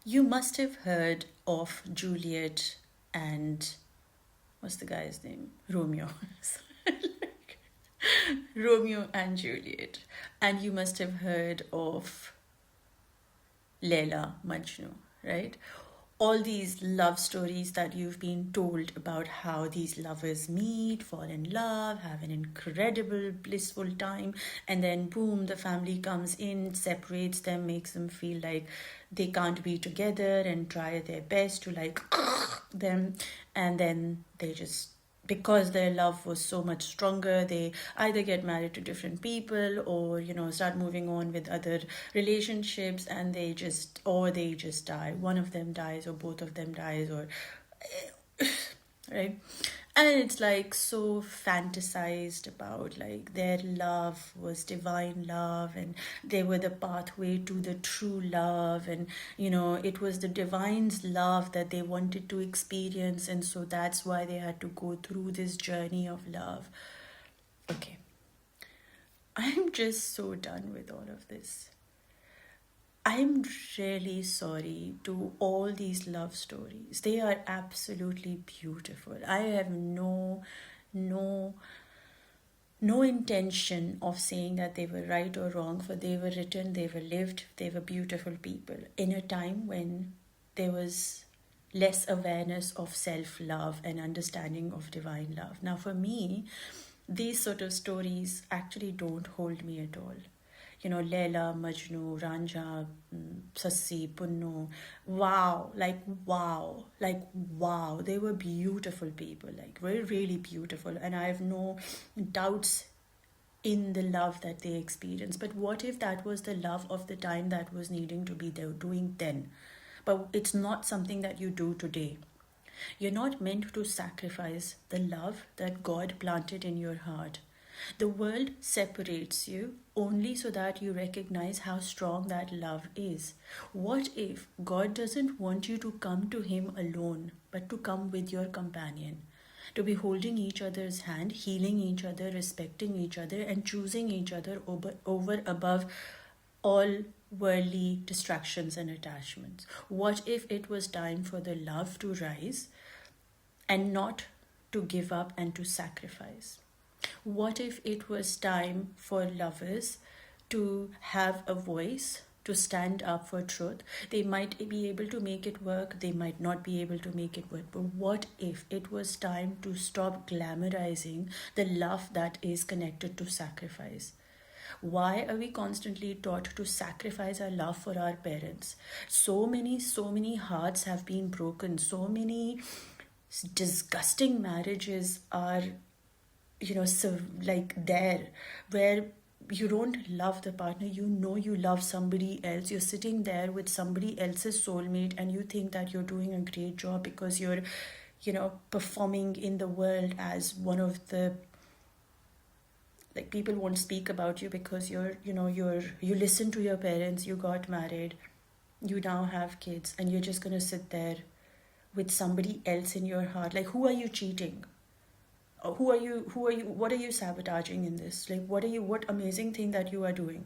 You must have heard of Juliet and what's the guy's name? Romeo. Romeo and Juliet. And you must have heard of Leila Majnu, right? All these love stories that you've been told about how these lovers meet, fall in love, have an incredible, blissful time, and then boom, the family comes in, separates them, makes them feel like they can't be together and try their best to like them, and then they just because their love was so much stronger, they either get married to different people or start moving on with other relationships, and they just die. One of them dies or both of them dies, or right. And it's like so fantasized about like their love was divine love, and they were the pathway to the true love, and it was the divine's love that they wanted to experience, and so that's why they had to go through this journey of love. Okay, I'm just so done with all of this. I'm really sorry to all these love stories. They are absolutely beautiful. I have no, no intention of saying that they were right or wrong, for they were written, they were lived, they were beautiful people in a time when there was less awareness of self love and understanding of divine love. Now, for me, these sort of stories actually don't hold me at all. Leila, Majnu, Ranja, Sassi, Punnu. Wow, wow. They were beautiful people, like, very, really beautiful. And I have no doubts in the love that they experienced. But what if that was the love of the time that was needing to be there, doing then? But it's not something that you do today. You're not meant to sacrifice the love that God planted in your heart. The world separates you only so that you recognize how strong that love is. What if God doesn't want you to come to Him alone, but to come with your companion? To be holding each other's hand, healing each other, respecting each other, and choosing each other over above all worldly distractions and attachments. What if it was time for the love to rise and not to give up and to sacrifice? What if it was time for lovers to have a voice, to stand up for truth? They might be able to make it work, they might not be able to make it work. But what if it was time to stop glamorizing the love that is connected to sacrifice? Why are we constantly taught to sacrifice our love for our parents? So many hearts have been broken. So many disgusting marriages are so like there, where you don't love the partner, you love somebody else. You're sitting there with somebody else's soulmate, and you think that you're doing a great job because you're performing in the world as one of the, like, people won't speak about you because you listen to your parents, you got married, you now have kids, and you're just going to sit there with somebody else in your heart. Like, who are you cheating? Who are you what are you sabotaging in this? Like, what amazing thing that you are doing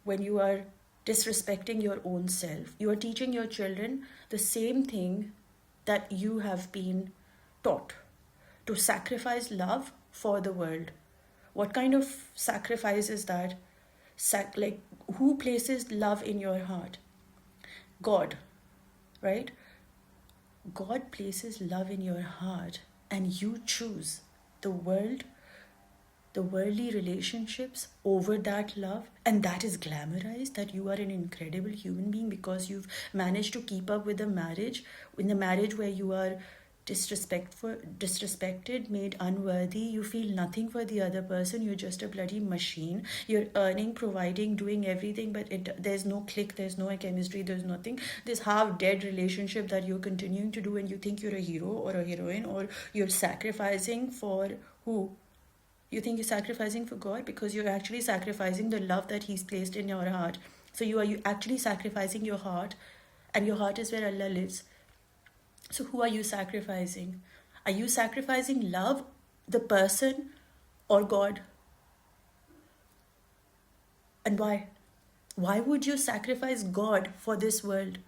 when you are disrespecting your own self? You are teaching your children the same thing that you have been taught, to sacrifice love for the world. What kind of sacrifice is that? Like, who places love in your heart? God, right? God places love in your heart, and you choose the world, the worldly relationships over that love, and that is glamorized, that you are an incredible human being because you've managed to keep up with a marriage, in a marriage where you are disrespected, made unworthy. You feel nothing for the other person. You're just a bloody machine. You're earning, providing, doing everything, but there's no click, there's no chemistry, there's nothing. This half dead relationship that you're continuing to do, and you think you're a hero or a heroine, or you're sacrificing for who? You think you're sacrificing for God, because you're actually sacrificing the love that He's placed in your heart. So you actually sacrificing your heart, and your heart is where Allah lives. So who are you sacrificing? Are you sacrificing love, the person, or God? And why? Why would you sacrifice God for this world?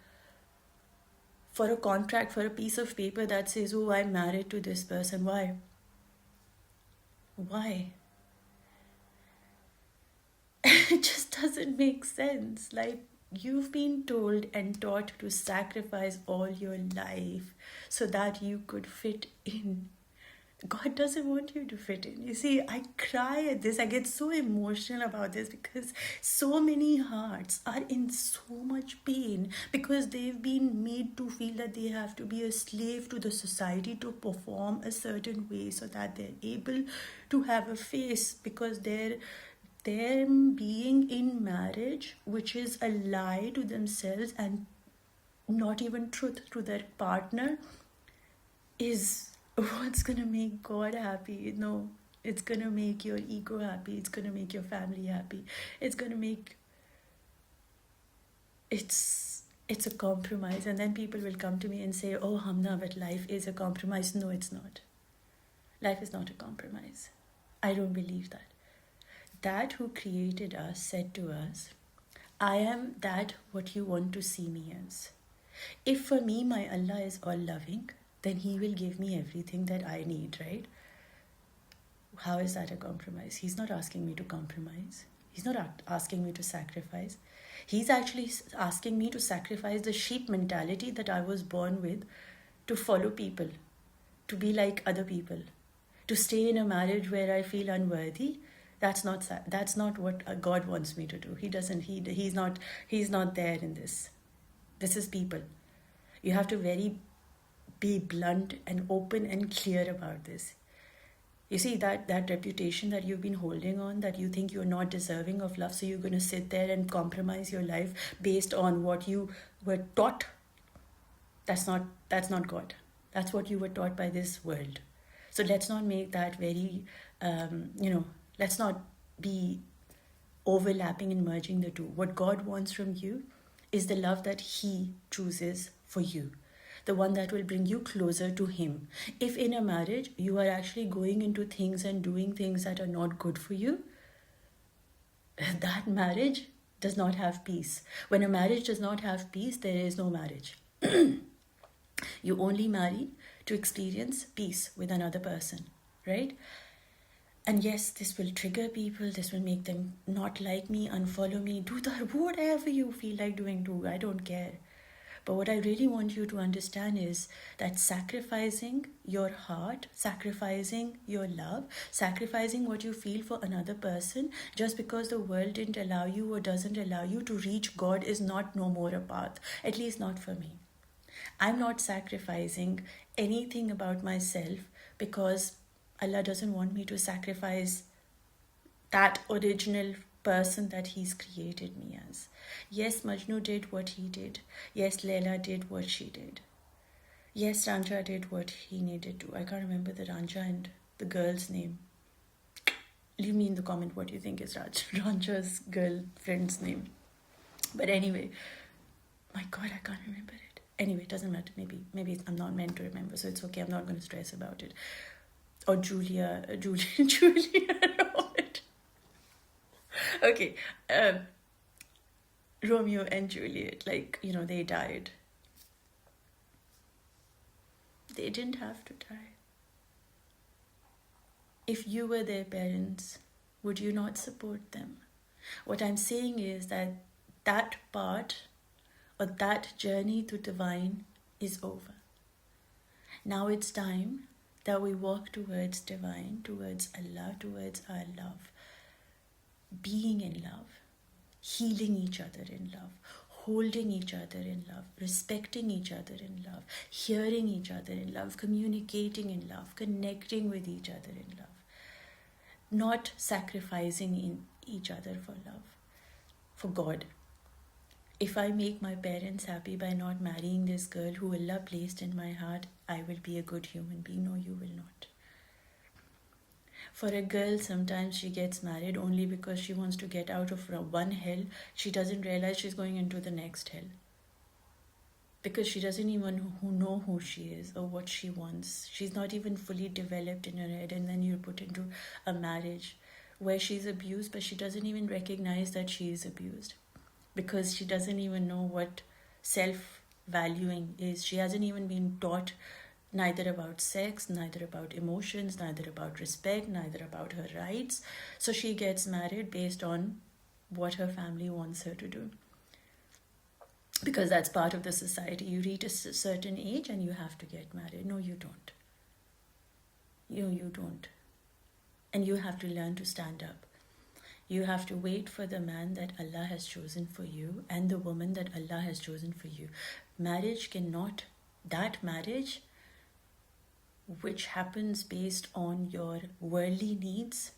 for a contract, for a piece of paper that says, oh, I'm married to this person. Why? Why? It just doesn't make sense. Like, you've been told and taught to sacrifice all your life so that you could fit in. God doesn't want you to fit in. You see, I cry at this. I get so emotional about this because so many hearts are in so much pain because they've been made to feel that they have to be a slave to the society to perform a certain way so that they're able to have a face, because them being in marriage, which is a lie to themselves and not even truth to their partner, is what's gonna make God happy. No, it's gonna make your ego happy, it's gonna make your family happy, it's gonna make it's a compromise. And then people will come to me and say, oh Hamna, but life is a compromise. No, it's not. Life is not a compromise. I don't believe that. That who created us said to us, I am that what you want to see me as. If for me my Allah is all loving, then He will give me everything that I need, right? How is that a compromise? He's not asking me to compromise. He's not asking me to sacrifice. He's actually asking me to sacrifice the sheep mentality that I was born with, to follow people, to be like other people, to stay in a marriage where I feel unworthy. That's not what God wants me to do. He doesn't. He's not there in this. This is people. You have to be blunt and open and clear about this. You see, that reputation that you've been holding on, that you think you're not deserving of love, so you're going to sit there and compromise your life based on what you were taught. That's not God. That's what you were taught by this world. So let's not make that very, let's not be overlapping and merging the two. What God wants from you is the love that He chooses for you, the one that will bring you closer to Him. If in a marriage you are actually going into things and doing things that are not good for you, that marriage does not have peace. When a marriage does not have peace, there is no marriage. You only marry to experience peace with another person, right? And yes, this will trigger people, this will make them not like me, unfollow me, do that, whatever you feel like doing, do. I don't care. But what I really want you to understand is that sacrificing your heart, sacrificing your love, sacrificing what you feel for another person, just because the world didn't allow you or doesn't allow you to reach God, is not no more a path. At least not for me. I'm not sacrificing anything about myself because Allah doesn't want me to sacrifice that original person that He's created me as. Yes, Majnu did what he did. Yes, Leila did what she did. Yes, Rancha did what he needed to. I can't remember the Rancha and the girl's name. Leave me in the comment what you think is Rancha's girlfriend's name. But anyway, my God, I can't remember it. Anyway, it doesn't matter. Maybe I'm not meant to remember, so it's okay. I'm not going to stress about it. Or Julia, Robert. Okay, Romeo and Juliet, they died. They didn't have to die. If you were their parents, would you not support them? What I'm saying is that part or that journey to divine is over. Now it's time that we walk towards divine, towards Allah, towards our love. Being in love, healing each other in love, holding each other in love, respecting each other in love, hearing each other in love, communicating in love, connecting with each other in love. Not sacrificing in each other for love, for God. If I make my parents happy by not marrying this girl who Allah placed in my heart, I will be a good human being. No, you will not. For a girl, sometimes she gets married only because she wants to get out of one hell. She doesn't realize she's going into the next hell. Because she doesn't even know who she is or what she wants. She's not even fully developed in her head. And then you're put into a marriage where she's abused, but she doesn't even recognize that she is abused. Because she doesn't even know what valuing is she hasn't even been taught neither about sex, neither about emotions, neither about respect, neither about her rights. So she gets married based on what her family wants her to do. Because that's part of the society. You reach a certain age and you have to get married. No, you don't. You don't. And you have to learn to stand up. You have to wait for the man that Allah has chosen for you and the woman that Allah has chosen for you. Marriage cannot, that marriage which happens based on your worldly needs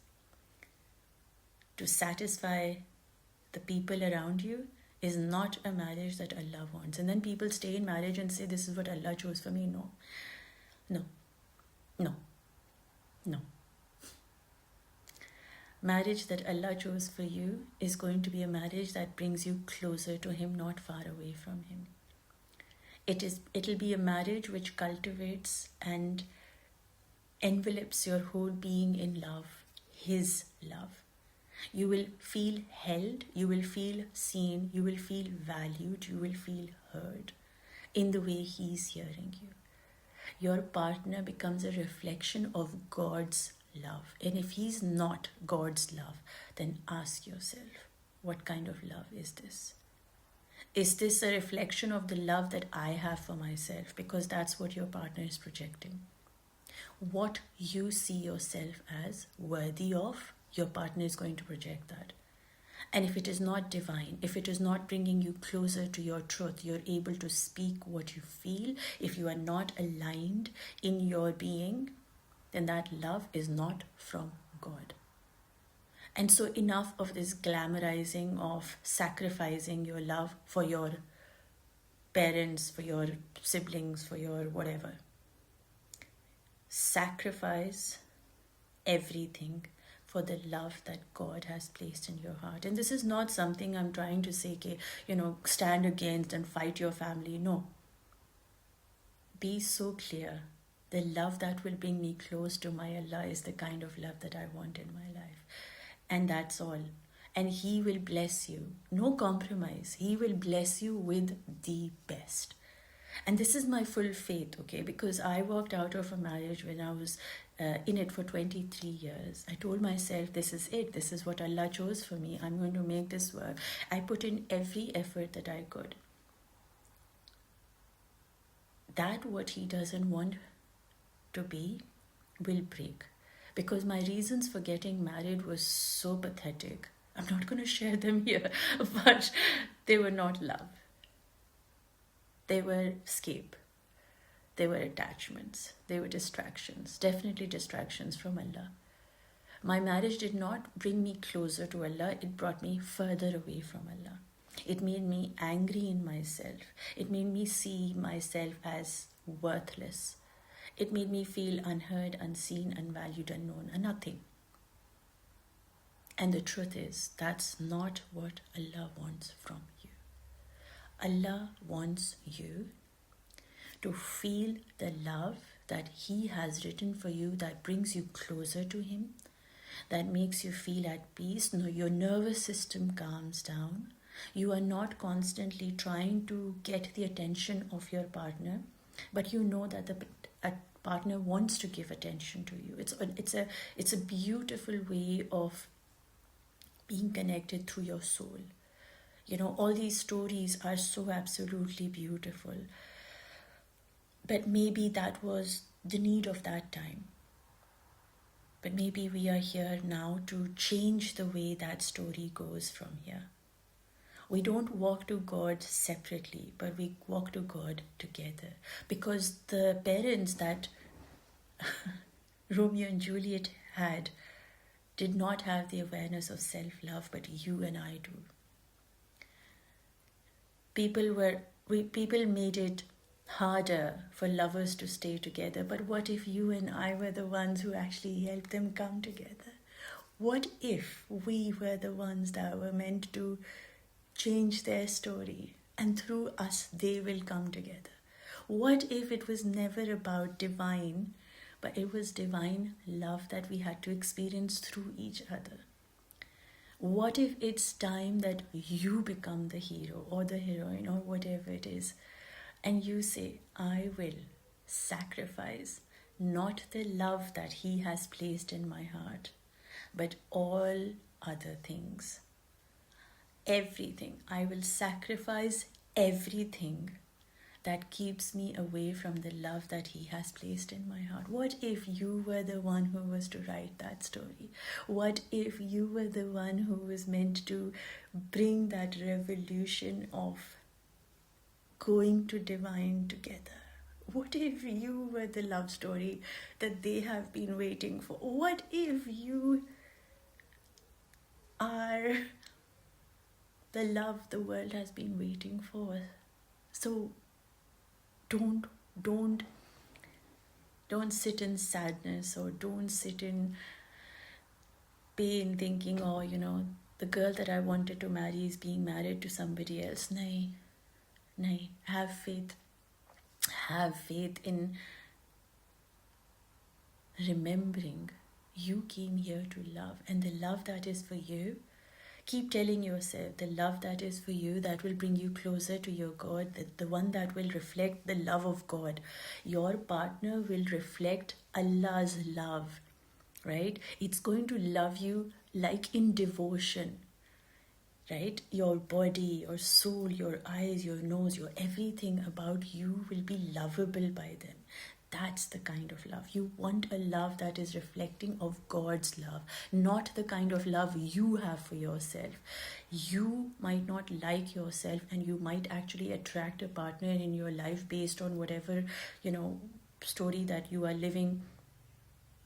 to satisfy the people around you, is not a marriage that Allah wants. And then people stay in marriage and say, this is what Allah chose for me. No, no, no, no. Marriage that Allah chose for you is going to be a marriage that brings you closer to Him, not far away from Him. It'll be a marriage which cultivates and envelops your whole being in love, His love. You will feel held, you will feel seen, you will feel valued, you will feel heard in the way He's hearing you. Your partner becomes a reflection of God's love. And if he's not God's love, then ask yourself, what kind of love is this? Is this a reflection of the love that I have for myself? Because that's what your partner is projecting. What you see yourself as worthy of, your partner is going to project that. And if it is not divine, if it is not bringing you closer to your truth, you're able to speak what you feel, if you are not aligned in your being, then that love is not from God. And so enough of this glamorizing of sacrificing your love for your parents, for your siblings, for your whatever. Sacrifice everything for the love that God has placed in your heart. And this is not something I'm trying to say, stand against and fight your family. No. Be so clear. The love that will bring me close to my Allah is the kind of love that I want in my life. And that's all. And He will bless you. No compromise. He will bless you with the best. And this is my full faith, okay? Because I walked out of a marriage when I was in it for 23 years. I told myself, this is it. This is what Allah chose for me. I'm going to make this work. I put in every effort that I could. That what He doesn't want to be will break. Because my reasons for getting married was so pathetic. I'm not going to share them here, but they were not love. They were escape. They were attachments. They were distractions. Definitely distractions from Allah. My marriage did not bring me closer to Allah. It brought me further away from Allah. It made me angry in myself. It made me see myself as worthless. It made me feel unheard, unseen, unvalued, unknown, and nothing. And the truth is, that's not what Allah wants from you. Allah wants you to feel the love that He has written for you, that brings you closer to Him, that makes you feel at peace. No, your nervous system calms down. You are not constantly trying to get the attention of your partner, but you know that a partner wants to give attention to you. It's a beautiful way of being connected through your soul. All these stories are so absolutely beautiful. But maybe that was the need of that time. But maybe we are here now to change the way that story goes from here. We don't walk to God separately, but we walk to God together. Because the parents that Romeo and Juliet had did not have the awareness of self-love, but you and I do. People made it harder for lovers to stay together, but what if you and I were the ones who actually helped them come together? What if we were the ones that were meant to change their story, and through us they will come together? What if it was never about divine, but it was divine love that we had to experience through each other? What if it's time that you become the hero or the heroine or whatever it is, and you say, I will sacrifice not the love that He has placed in my heart, but all other things. Everything. I will sacrifice everything that keeps me away from the love that He has placed in my heart. What if you were the one who was to write that story? What if you were the one who was meant to bring that revolution of going to divine together? What if you were the love story that they have been waiting for? What if you are the love the world has been waiting for? So don't sit in sadness, or don't sit in pain thinking, oh, the girl that I wanted to marry is being married to somebody else. Nahi, have faith. Have faith in remembering you came here to love, and the love that is for you, keep telling yourself, the love that is for you, that will bring you closer to your God, the one that will reflect the love of God. Your partner will reflect Allah's love, right? It's going to love you like in devotion, right? Your body, your soul, your eyes, your nose, your everything about you will be lovable by them. That's the kind of love. You want a love that is reflecting of God's love, not the kind of love you have for yourself. You might not like yourself, and you might actually attract a partner in your life based on whatever, story that you are living,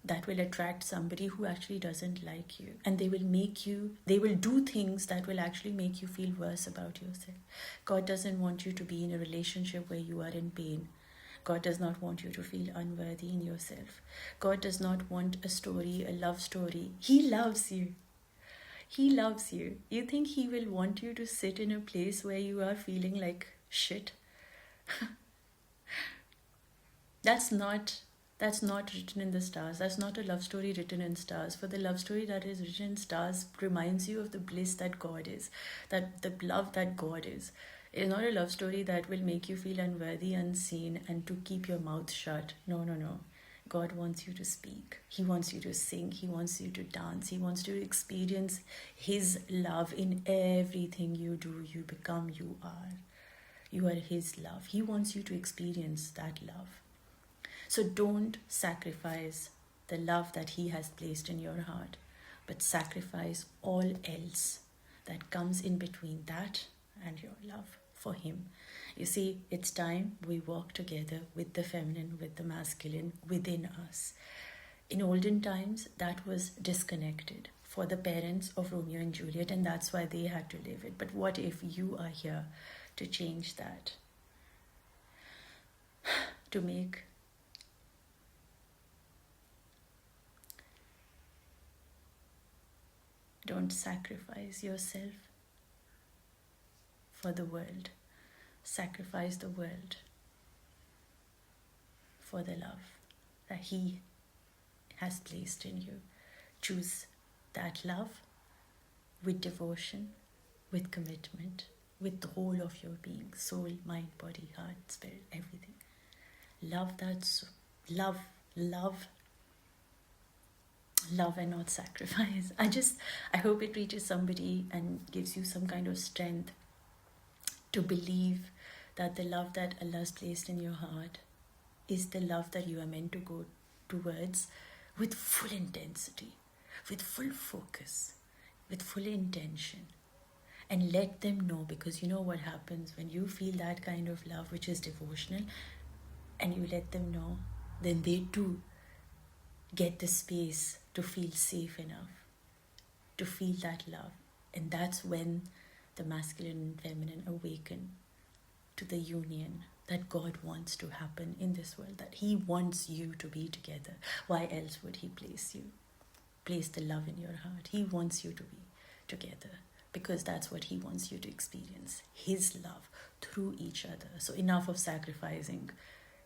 that will attract somebody who actually doesn't like you, and they will do things that will actually make you feel worse about yourself. God doesn't want you to be in a relationship where you are in pain. God does not want you to feel unworthy in yourself. God does not want a love story. He loves you. He loves you. You think He will want you to sit in a place where you are feeling like shit? That's not written in the stars. That's not a love story written in stars. For the love story that is written in stars reminds you of the bliss that God is, that the love that God is. It is not a love story that will make you feel unworthy, unseen, and to keep your mouth shut. No. God wants you to speak. He wants you to sing. He wants you to dance. He wants you to experience His love in everything you do. You become, you are. You are His love. He wants you to experience that love. So don't sacrifice the love that He has placed in your heart, but sacrifice all else that comes in between that and your love for Him. You see, it's time we walk together with the feminine, with the masculine within us. In olden times, that was disconnected for the parents of Romeo and Juliet, and that's why they had to live it. But what if you are here to change that? To make Don't sacrifice yourself for the world. Sacrifice the world for the love that He has placed in you. Choose that love with devotion, with commitment, with the whole of your being, soul, mind, body, heart, spirit, everything. Love that, love and not sacrifice. I hope it reaches somebody and gives you some kind of strength to believe that the love that Allah has placed in your heart is the love that you are meant to go towards with full intensity, with full focus, with full intention. And let them know, because you know what happens when you feel that kind of love which is devotional, and you let them know, then they too get the space to feel safe enough to feel that love. And that's when the masculine and feminine awaken to the union that God wants to happen in this world, that He wants you to be together. Why else would He place the love in your heart? He wants you to be together because that's what He wants you to experience, His love through each other. So enough of sacrificing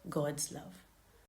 God's love.